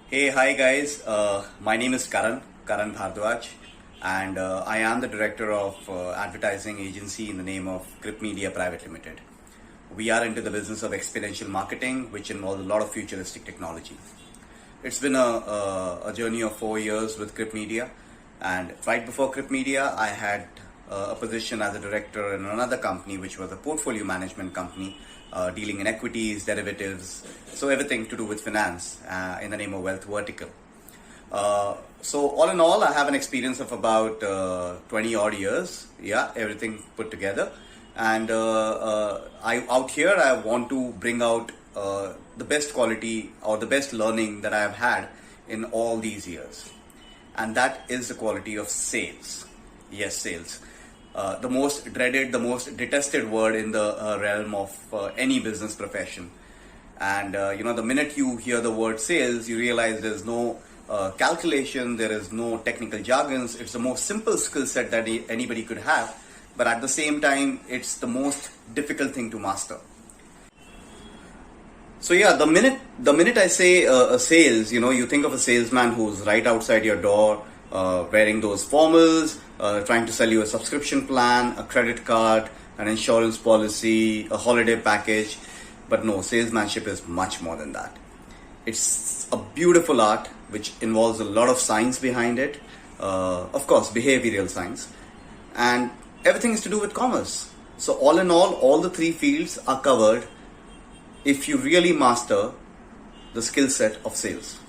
Hey, hi guys. My name is Karan Bhardwaj, and I am the director of advertising agency in the name of Grip Media Private Limited. We are into the business of exponential marketing, which involves a lot of futuristic technology. It's been a journey of 4 years with Grip Media, and right before Grip Media, I had a position as a director in another company, which was a portfolio management company dealing in equities, derivatives, so everything to do with finance in the name of wealth vertical. So all in all, I have an experience of about 20 odd years. Yeah, everything put together. And out here, I want to bring out the best quality or the best learning that I have had in all these years. And that is the quality of sales. Yes, sales. The most dreaded, the most detested word in the realm of any business profession. And the minute you hear the word sales, you realize there's no calculation, there is no technical jargons. It's the most simple skill set that anybody could have, but at the same time, it's the most difficult thing to master. So yeah, the minute I say sales, you think of a salesman who's right outside your door, wearing those formals, trying to sell you a subscription plan, a credit card, an insurance policy, a holiday package. But no, salesmanship is much more than that. It's a beautiful art which involves a lot of science behind it. Of course, behavioral science, and everything is to do with commerce. So all in all the three fields are covered if you really master the skill set of sales.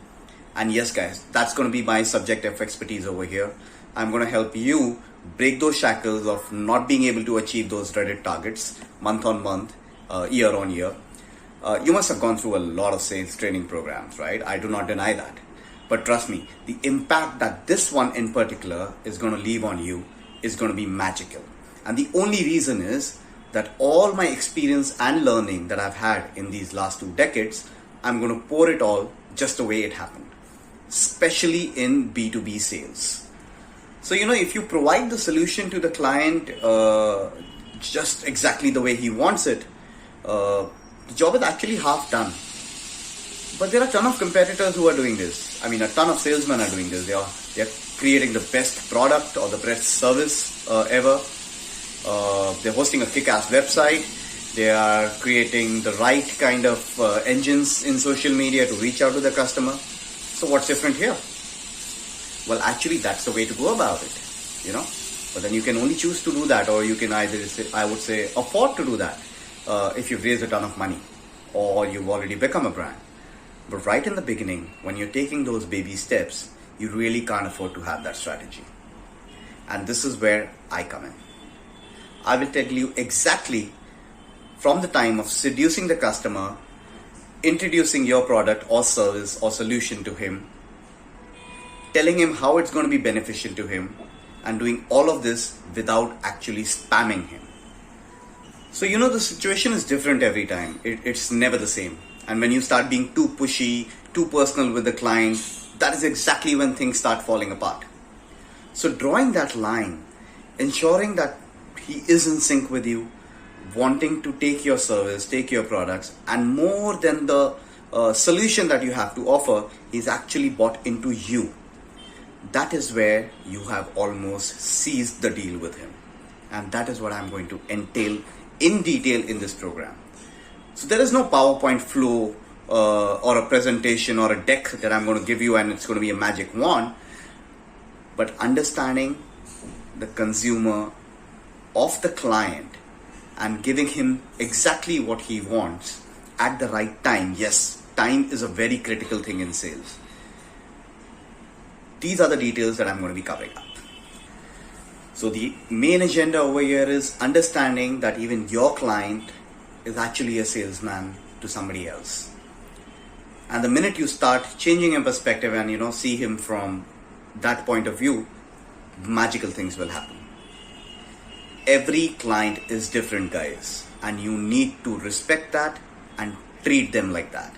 And yes, guys, that's going to be my subject of expertise over here. I'm going to help you break those shackles of not being able to achieve those dreaded targets month on month, year on year. You must have gone through a lot of sales training programs, right? I do not deny that. But trust me, the impact that this one in particular is going to leave on you is going to be magical. And the only reason is that all my experience and learning that I've had in these last 2 decades, I'm going to pour it all just the way it happened, especially in B2B sales. So, if you provide the solution to the client just exactly the way he wants it, the job is actually half done. But there are a ton of competitors who are doing this. I mean, a ton of salesmen are doing this. They're creating the best product or the best service ever. They're hosting a kick-ass website. They are creating the right kind of engines in social media to reach out to the customer. So what's different here? Well, actually, that's the way to go about it, But then you can only choose to do that, or you can either, I would say, afford to do that if you've raised a ton of money or you've already become a brand. But right in the beginning, when you're taking those baby steps, you really can't afford to have that strategy. And this is where I come in. I will tell you exactly from the time of seducing the customer, introducing your product or service or solution to him, telling him how it's going to be beneficial to him, and doing all of this without actually spamming him. So, the situation is different every time. It's never the same. And when you start being too pushy, too personal with the client, that is exactly when things start falling apart. So drawing that line, ensuring that he is in sync with you, wanting to take your service, take your products, and more than the solution that you have to offer, he's actually bought into you. That is where you have almost seized the deal with him. And that is what I'm going to entail in detail in this program. So there is no PowerPoint flow or a presentation or a deck that I'm going to give you and it's going to be a magic wand. But understanding the consumer of the client and giving him exactly what he wants at the right time. Yes, time is a very critical thing in sales. These are the details that I'm going to be covering up. So the main agenda over here is understanding that even your client is actually a salesman to somebody else. And the minute you start changing your perspective and see him from that point of view, magical things will happen. Every client is different, guys, and you need to respect that and treat them like that.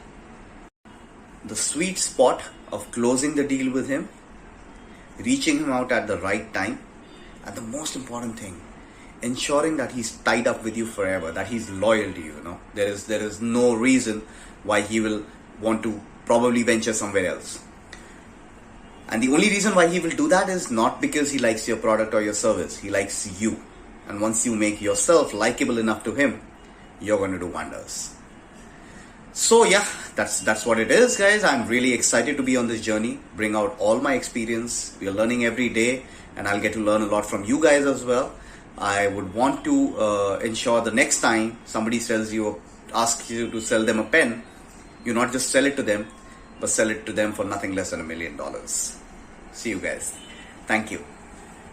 The sweet spot of closing the deal with him, reaching him out at the right time, and the most important thing, ensuring that he's tied up with you forever, that he's loyal to you. There is no reason why he will want to probably venture somewhere else. And the only reason why he will do that is not because he likes your product or your service. He likes you. And once you make yourself likable enough to him, you're going to do wonders. So yeah, that's what it is, guys. I'm really excited to be on this journey, bring out all my experience. We are learning every day, and I'll get to learn a lot from you guys as well. I would want to ensure the next time somebody asks you to sell them a pen, you not just sell it to them, but sell it to them for nothing less than $1 million. See you guys. Thank you.